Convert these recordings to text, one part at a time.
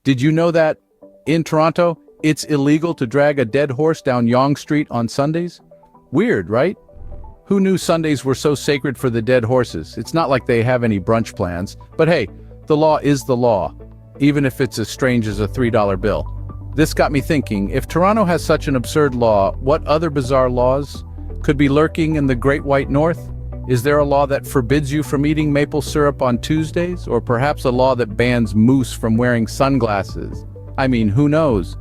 Did you know that in Toronto, it's illegal to drag a dead horse down Yonge Street on Sundays? Weird, right? Who knew Sundays were so sacred for the dead horses? It's not like they have any brunch plans. But hey, the law is the law, even if it's as strange as a $3 bill. This got me thinking, if Toronto has such an absurd law, what other bizarre laws could be lurking in the Great White North? Is there a law that forbids you from eating maple syrup on Tuesdays? Or perhaps a law that bans moose from wearing sunglasses? I mean, who knows?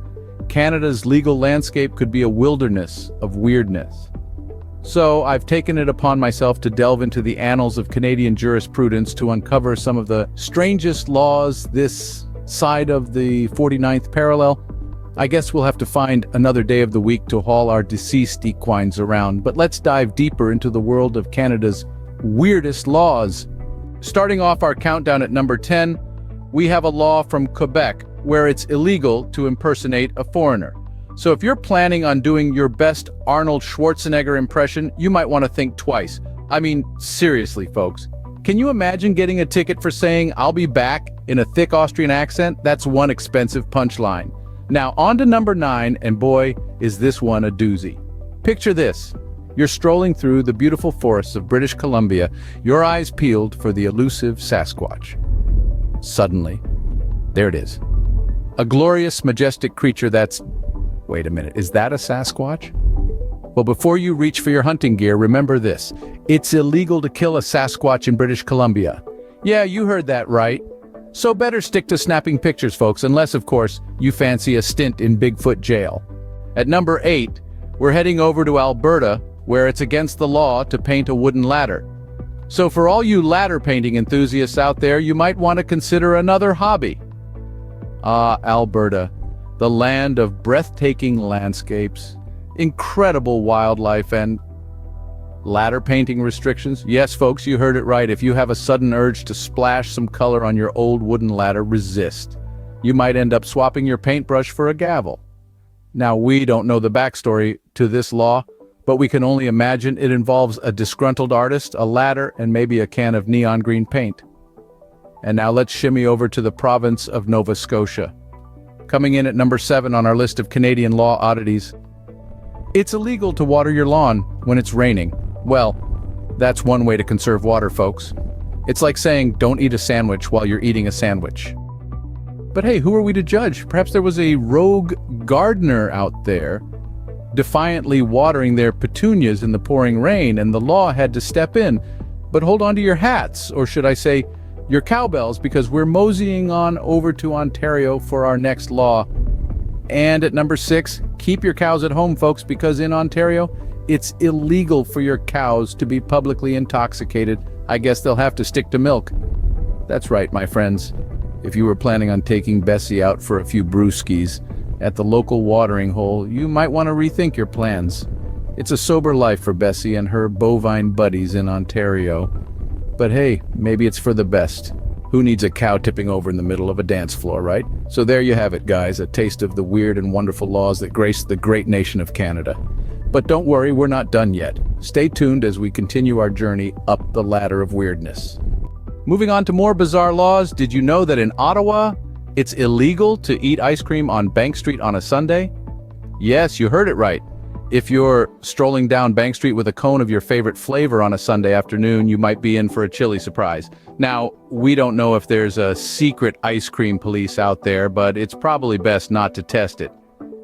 Canada's legal landscape could be a wilderness of weirdness. So I've taken it upon myself to delve into the annals of Canadian jurisprudence to uncover some of the strangest laws this side of the 49th parallel. I guess we'll have to find another day of the week to haul our deceased equines around, but let's dive deeper into the world of Canada's weirdest laws. Starting off our countdown at number 10, we have a law from Quebec where it's illegal to impersonate a foreigner. So if you're planning on doing your best Arnold Schwarzenegger impression, you might want to think twice. I mean, seriously, folks. Can you imagine getting a ticket for saying, "I'll be back," in a thick Austrian accent? That's one expensive punchline. Now on to number 9, and boy, is this one a doozy. Picture this. You're strolling through the beautiful forests of British Columbia, your eyes peeled for the elusive Sasquatch. Suddenly, there it is. A glorious, majestic creature that's... Wait a minute, is that a Sasquatch? Well, before you reach for your hunting gear, remember this. It's illegal to kill a Sasquatch in British Columbia. Yeah, you heard that right. So better stick to snapping pictures, folks, unless, of course, you fancy a stint in Bigfoot jail. At number 8, we're heading over to Alberta, where it's against the law to paint a wooden ladder. So for all you ladder painting enthusiasts out there, you might want to consider another hobby. Ah, Alberta, the land of breathtaking landscapes, incredible wildlife, and ladder painting restrictions? Yes, folks, you heard it right. If you have a sudden urge to splash some color on your old wooden ladder, resist. You might end up swapping your paintbrush for a gavel. Now, we don't know the backstory to this law, but we can only imagine it involves a disgruntled artist, a ladder, and maybe a can of neon green paint. And now let's shimmy over to the province of Nova Scotia. Coming in at number 7 on our list of Canadian law oddities. It's illegal to water your lawn when it's raining. Well, that's one way to conserve water, folks. It's like saying don't eat a sandwich while you're eating a sandwich. But hey, who are we to judge? Perhaps there was a rogue gardener out there defiantly watering their petunias in the pouring rain, and the law had to step in. But hold on to your hats, or should I say your cowbells, because we're moseying on over to Ontario for our next law. And at number 6, keep your cows at home, folks, because in Ontario, it's illegal for your cows to be publicly intoxicated. I guess they'll have to stick to milk. That's right, my friends. If you were planning on taking Bessie out for a few brewskis at the local watering hole, you might want to rethink your plans. It's a sober life for Bessie and her bovine buddies in Ontario. But hey, maybe it's for the best. Who needs a cow tipping over in the middle of a dance floor, right? So there you have it, guys, a taste of the weird and wonderful laws that grace the great nation of Canada. But don't worry, we're not done yet. Stay tuned as we continue our journey up the ladder of weirdness. Moving on to more bizarre laws, did you know that in Ottawa, it's illegal to eat ice cream on Bank Street on a Sunday? Yes, you heard it right. If you're strolling down Bank Street with a cone of your favorite flavor on a Sunday afternoon, you might be in for a chilly surprise. Now, we don't know if there's a secret ice cream police out there, but it's probably best not to test it.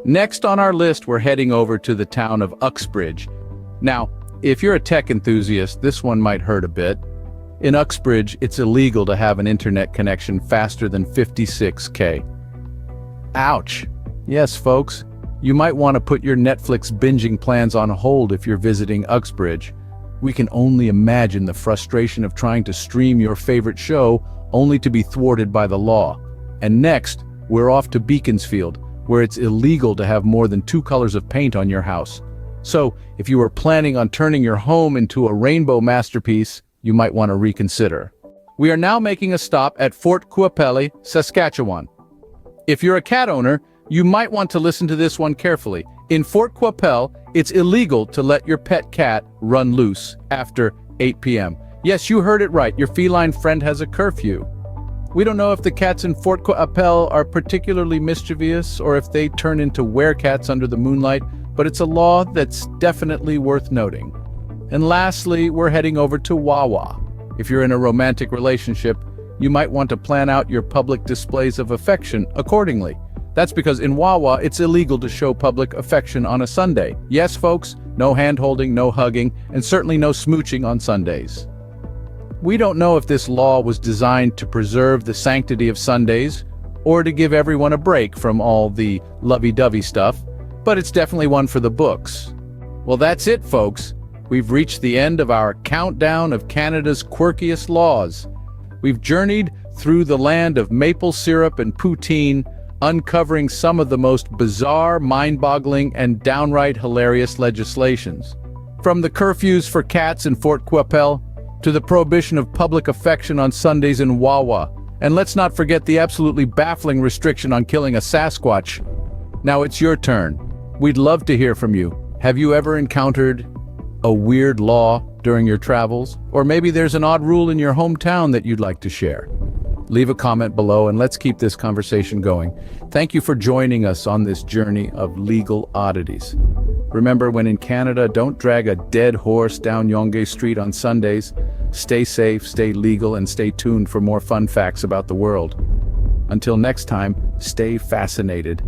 Next on our list, we're heading over to the town of Uxbridge. Now, if you're a tech enthusiast, this one might hurt a bit. In Uxbridge, it's illegal to have an internet connection faster than 56K. Ouch. Yes, folks. You might want to put your Netflix binging plans on hold if you're visiting Uxbridge. We can only imagine the frustration of trying to stream your favorite show only to be thwarted by the law. And next, we're off to Beaconsfield, where it's illegal to have more than 2 colors of paint on your house. So, if you were planning on turning your home into a rainbow masterpiece, you might want to reconsider. We are now making a stop at Fort Qu'Appelle, Saskatchewan. If you're a cat owner, you might want to listen to this one carefully. In Fort Qu'Appelle, it's illegal to let your pet cat run loose after 8 p.m. Yes, you heard it right. Your feline friend has a curfew. We don't know if the cats in Fort Appel are particularly mischievous or if they turn into werecats under the moonlight, but it's a law that's definitely worth noting. And lastly, we're heading over to Wawa. If you're in a romantic relationship, you might want to plan out your public displays of affection accordingly. That's because in Wawa, it's illegal to show public affection on a Sunday. Yes, folks, no hand-holding, no hugging, and certainly no smooching on Sundays. We don't know if this law was designed to preserve the sanctity of Sundays or to give everyone a break from all the lovey-dovey stuff, but it's definitely one for the books. Well, that's it, folks. We've reached the end of our countdown of Canada's quirkiest laws. We've journeyed through the land of maple syrup and poutine, uncovering some of the most bizarre, mind-boggling, and downright hilarious legislations. From the curfews for cats in Fort Qu'Appelle to the prohibition of public affection on Sundays in Wawa. And let's not forget the absolutely baffling restriction on killing a Sasquatch. Now it's your turn. We'd love to hear from you. Have you ever encountered a weird law during your travels? Or maybe there's an odd rule in your hometown that you'd like to share. Leave a comment below and let's keep this conversation going. Thank you for joining us on this journey of legal oddities. Remember, when in Canada, don't drag a dead horse down Yonge Street on Sundays. Stay safe, stay legal, and stay tuned for more fun facts about the world. Until next time, stay fascinated.